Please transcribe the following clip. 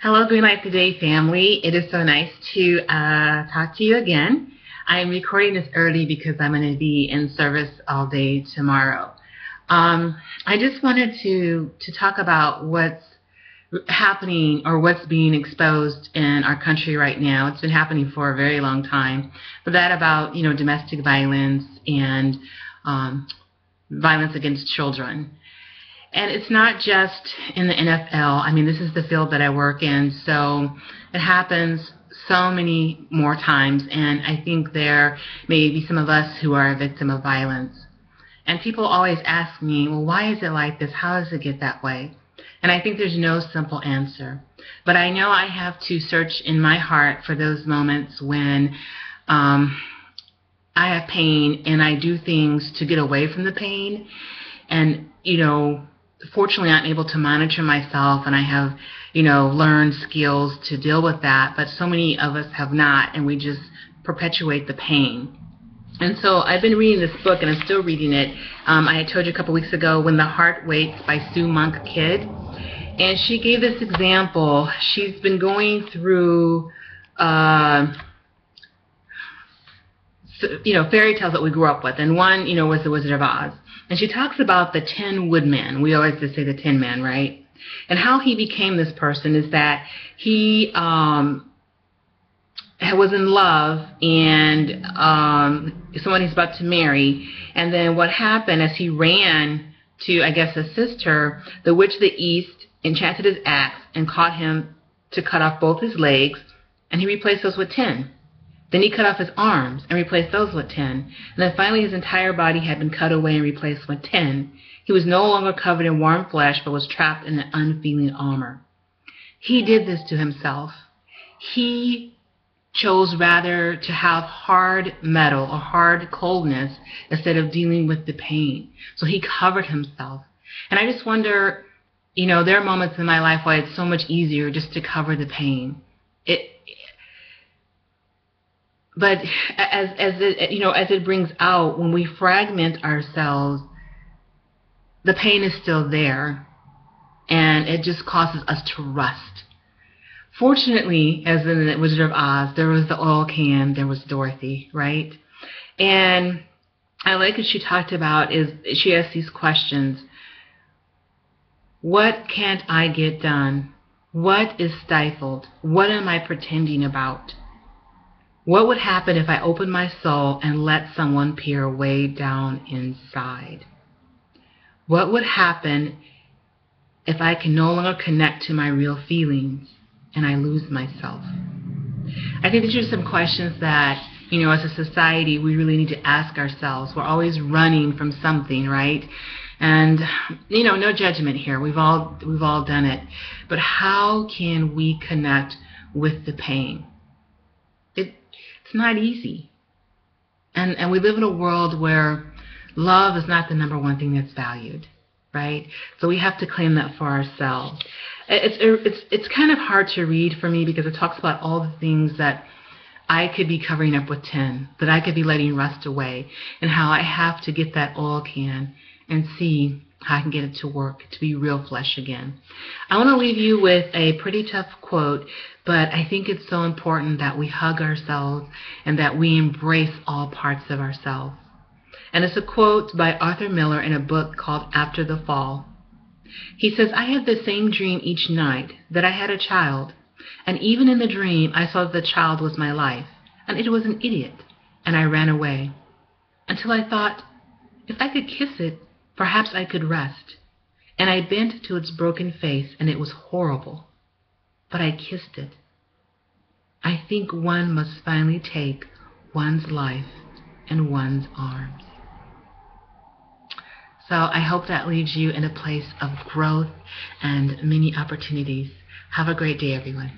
Hello, Green Light Today family. It is so nice to talk to you again. I'm recording this early because I'm going to be in service all day tomorrow. I just wanted to talk about what's happening or what's being exposed in our country right now. It's been happening for a very long time, but that about domestic violence and violence against children. And it's not just in the NFL. I mean, this is the field that I work in, so it happens so many more times, and I think there may be some of us who are a victim of violence. And people always ask me, well, why is it like this? How does it get that way? And I think there's no simple answer. But I know I have to search in my heart for those moments when I have pain and I do things to get away from the pain. And, fortunately I'm able to monitor myself, and I have, learned skills to deal with that, but so many of us have not, and we just perpetuate the pain. And so I've been reading this book, and I'm still reading it. I had told you a couple weeks ago, When the Heart Waits by Sue Monk Kidd, and she gave this example. She's been going through fairy tales that we grew up with, and one, was The Wizard of Oz. And she talks about the Tin Woodman. We always just say the Tin Man, right? And how he became this person is that he was in love and someone he's about to marry. And then what happened as he ran to, I guess, assist her, the Witch of the East enchanted his axe and caught him to cut off both his legs, and he replaced those with tin. Then he cut off his arms and replaced those with tin. And then finally his entire body had been cut away and replaced with tin. He was no longer covered in warm flesh, but was trapped in an unfeeling armor. He did this to himself. He chose rather to have hard metal or hard coldness instead of dealing with the pain. So he covered himself. And I just wonder, there are moments in my life why it's so much easier just to cover the pain. But as it brings out, when we fragment ourselves, the pain is still there, and it just causes us to rust. Fortunately, as in the Wizard of Oz, there was the oil can, there was Dorothy, right? And I like what she talked about is she asked these questions. What can't I get done? What is stifled? What am I pretending about? What would happen if I opened my soul and let someone peer way down inside? What would happen if I can no longer connect to my real feelings and I lose myself? I think these are some questions that, as a society, we really need to ask ourselves. We're always running from something, right? And, no judgment here. We've all done it. But how can we connect with the pain? It's not easy. And we live in a world where love is not the number one thing that's valued, right? So we have to claim that for ourselves. It's kind of hard to read for me because it talks about all the things that I could be covering up with tin, that I could be letting rust away, and how I have to get that oil can and see how I can get it to work, to be real flesh again. I want to leave you with a pretty tough quote, but I think it's so important that we hug ourselves and that we embrace all parts of ourselves. And it's a quote by Arthur Miller in a book called After the Fall. He says, I had the same dream each night, that I had a child, and even in the dream I saw that the child was my life, and it was an idiot, and I ran away. Until I thought, if I could kiss it, perhaps I could rest. And I bent to its broken face, and it was horrible. But I kissed it. I think one must finally take one's life in one's arms. So I hope that leaves you in a place of growth and many opportunities. Have a great day, everyone.